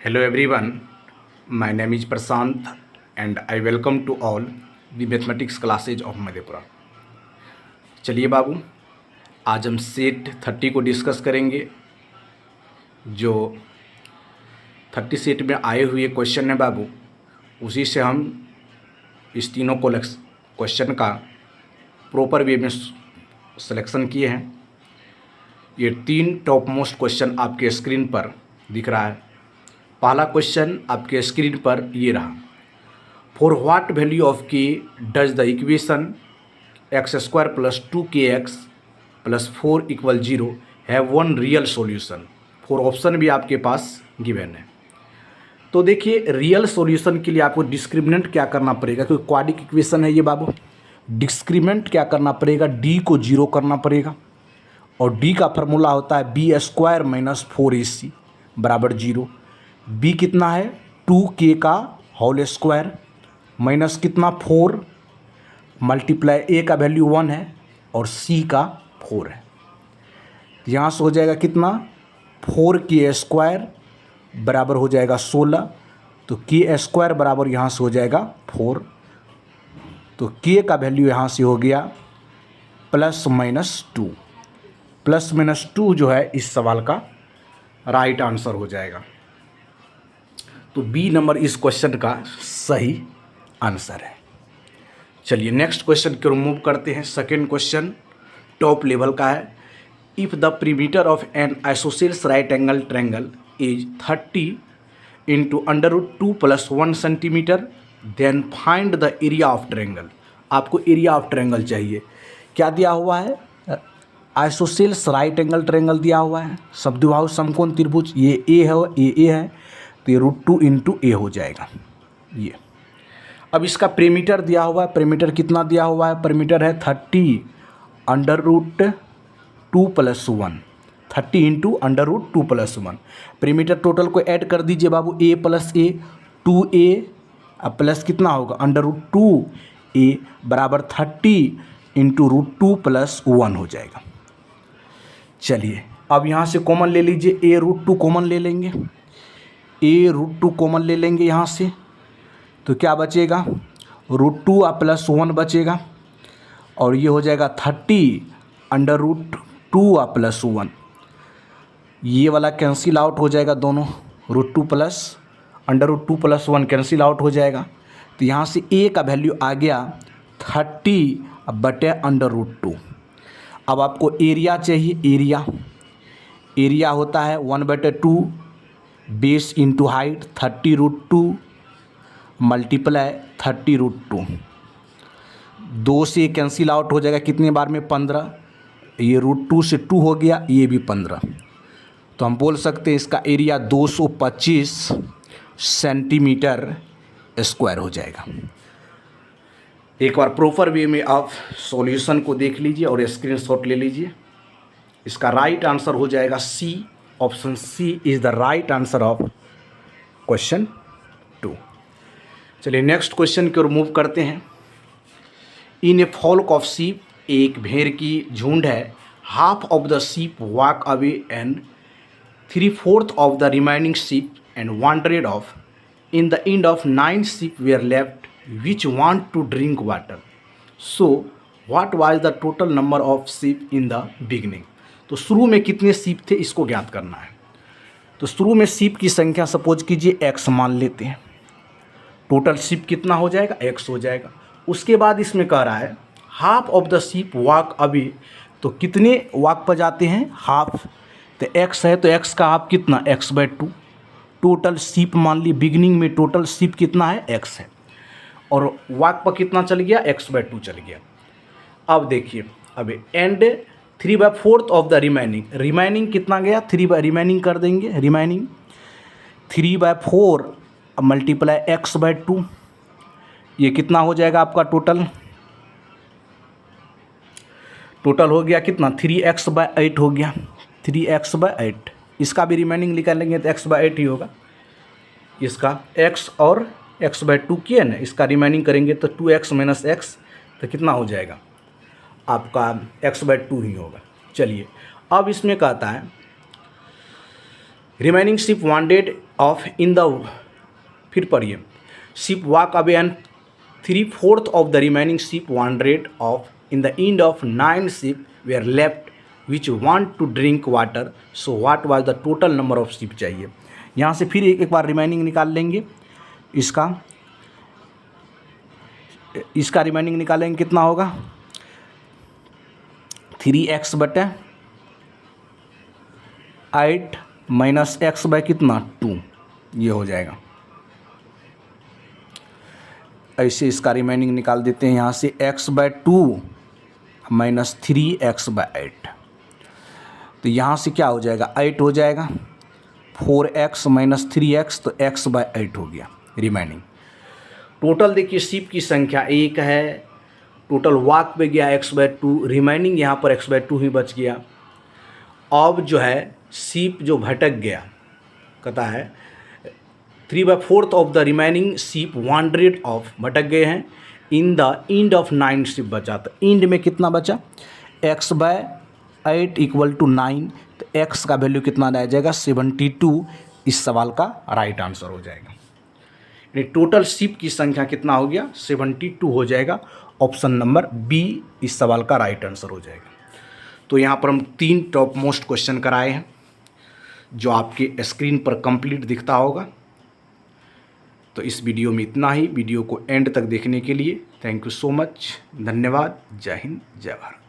Hello everyone, my name is Prashant and I welcome to all the mathematics classes of Madhepura. चलिए बाबू, आज हम set 30 को discuss करेंगे। जो 30 सेट में आए हुए क्वेश्चन है बाबू, उसी से हम इस तीनों क्वेश्चन का प्रॉपर वे में सिलेक्शन किए हैं। ये 3 टॉप मोस्ट क्वेश्चन आपके स्क्रीन पर दिख रहा है। पहला क्वेश्चन आपके स्क्रीन पर ये रहा, फॉर व्हाट वैल्यू ऑफ के does the equation x² + 2kx + 4 = 0 have one real solution. 4 option भी आपके पास गिवन है। तो देखिए, रियल सॉल्यूशन के लिए आपको डिस्क्रिमिनेंट क्या करना पड़ेगा, क्योंकि क्वाड्रिक इक्वेशन है ये बाबू। डिस्क्रिमिनेंट क्या करना पड़ेगा, d को 0 करना पड़ेगा और d का फार्मूला होता है b² - 4ac = 0। b कितना है, 2k का होल स्क्वायर माइनस कितना 4 मल्टीप्लाई a का वैल्यू 1 है और c का 4 है। यहाँ से हो जाएगा कितना, 4k² बराबर हो जाएगा 16। तो k² बराबर यहाँ से हो जाएगा 4। तो k का वैल्यू यहाँ से हो गया ±2। ±2 जो है इस सवाल का राइट आंसर हो जाएगा। तो बी नंबर इस क्वेश्चन का सही आंसर है। चलिए नेक्स्ट क्वेश्चन की ओर मूव करते हैं। सेकेंड क्वेश्चन टॉप लेवल का है। If the perimeter of an isosceles right angle triangle is 30 × √2 + 1 centimetre, then find the area of triangle. आपको एरिया ऑफ ट्रायंगल चाहिए। क्या दिया हुआ है, आइसोसेल्स राइट एंगल ट्रायंगल दिया हुआ है, समद्विबाहु समकोण त्रिभुज। ये ए है, ये है, तो ये √2 × a हो जाएगा ये। अब इसका perimeter दिया हुआ है। perimeter कितना दिया हुआ है, perimeter है 30 √ 2 + 1, 30 × √2 + 1। perimeter टोटल को ऐड कर दीजिए बाबू, a + a 2a प्लस कितना होगा √2a बराबर 30 × √2 + 1 हो जाएगा। चलिए अब यहाँ से कॉमन ले लीजिए, a √2 कॉमन ले लेंगे, a √2 कॉमन ले लेंगे यहाँ से, तो क्या बचेगा √2 + 1 बचेगा और ये हो जाएगा 30 √ 2 + 1। ये वाला कैंसिल आउट हो जाएगा, दोनों √2 + √2 + 1 कैंसिल आउट हो जाएगा। तो यहाँ से a का वैल्यू आ गया 30 / √2। अब आपको एरिया चाहिए। एरिया होता है 1/2 बेस इंटू हाइट 30 √ 2 मल्टीप्लाई 30 √ 2। 2 से कैंसिल आउट हो जाएगा कितने बार में, 15। ये √2 से 2 हो गया, ये भी 15। तो हम बोल सकते हैं इसका एरिया 225 सेंटीमीटर स्क्वायर हो जाएगा। एक बार प्रॉपर वे में आप सॉल्यूशन को देख लीजिए और स्क्रीनशॉट ले लीजिए। इसका राइट आंसर हो जाएगा C. Option C is the right answer of question 2। चलिए नेक्स्ट क्वेश्चन की ओर मूव करते हैं। In a flock of sheep, एक भेड़ की झुंड है, half of the sheep walk away and 3/4 of the remaining sheep and wandered off. In the end of 9 sheep were left which want to drink water. So what was the total number of sheep in the beginning? तो शुरू में कितने सीप थे इसको ज्ञात करना है। तो शुरू में सीप की संख्या सपोज कीजिए x मान लेते हैं। टोटल सीप कितना हो जाएगा, x हो जाएगा। उसके बाद इसमें कह रहा है half of the ship walk away, तो कितने वॉक पर जाते हैं, हाफ। तो x है तो x का हाफ कितना, x/2। टोटल सीप मान ली, बिगिनिंग में टोटल सीप कितना है, x है, और वॉक पर कितना चल गया, x/2 चल गया। अब देखिए, अब एंड 3/4 ऑफ द रिमेनिंग कितना गया, 3 रिमेनिंग कर देंगे। रिमेनिंग 3/4 मल्टीप्लाई x/2, ये कितना हो जाएगा आपका टोटल हो गया कितना, 3x/8 हो गया, 3x/8। इसका भी रिमेनिंग निकालेंगे तो x/8 ही होगा। इसका x और x/2 किया ना, इसका रिमेनिंग करेंगे तो 2x - x, तो कितना हो जाएगा आपका x/2 ही होगा। चलिए अब इसमें कहता है remaining sheep wandered off in the, फिर पढ़िए, sheep walk away and 3/4 of the remaining sheep wandered off in the end of 9 sheep were left which want to drink water, so what was the total number of sheep चाहिए। यहाँ से फिर एक बार remaining निकाल लेंगे, इसका remaining निकालेंगे, कितना होगा 3x बटे 8 माइनस x बाय कितना 2, ये हो जाएगा। ऐसे इसका रिमेनिंग निकाल देते हैं, यहाँ से x bye 2 minus 3x bye 8, तो यहाँ से क्या हो जाएगा 8 हो जाएगा, 4x माइनस 3x, तो x बाय 8 हो गया रिमेनिंग। टोटल देखिए शिप की संख्या 1 है, टोटल वॉक पे गया x बाय 2, रिमेनिंग यहाँ पर x बाय 2 ही बच गया। अब जो है शिप जो भटक गया, कहता है 3/4 of the remaining sheep wandered of, भटक गए हैं, इन द एंड ऑफ 9 शिप बचा, तो एंड में कितना बचा x बाय 8 इक्वल टू 9, तो x का वैल्यू कितना आ जाएगा 72, इस सवाल का राइट आंसर हो जाएगा। यानी टोटल शिप की संख्या कितना हो गया 72 हो जाएगा, ऑप्शन नंबर बी इस सवाल का राइट आंसर हो जाएगा। तो यहाँ पर हम 3 टॉप मोस्ट क्वेश्चन कराए हैं जो आपके स्क्रीन पर कंप्लीट दिखता होगा। तो इस वीडियो में इतना ही, वीडियो को एंड तक देखने के लिए थैंक यू सो मच, धन्यवाद, जय हिंद जय भारत।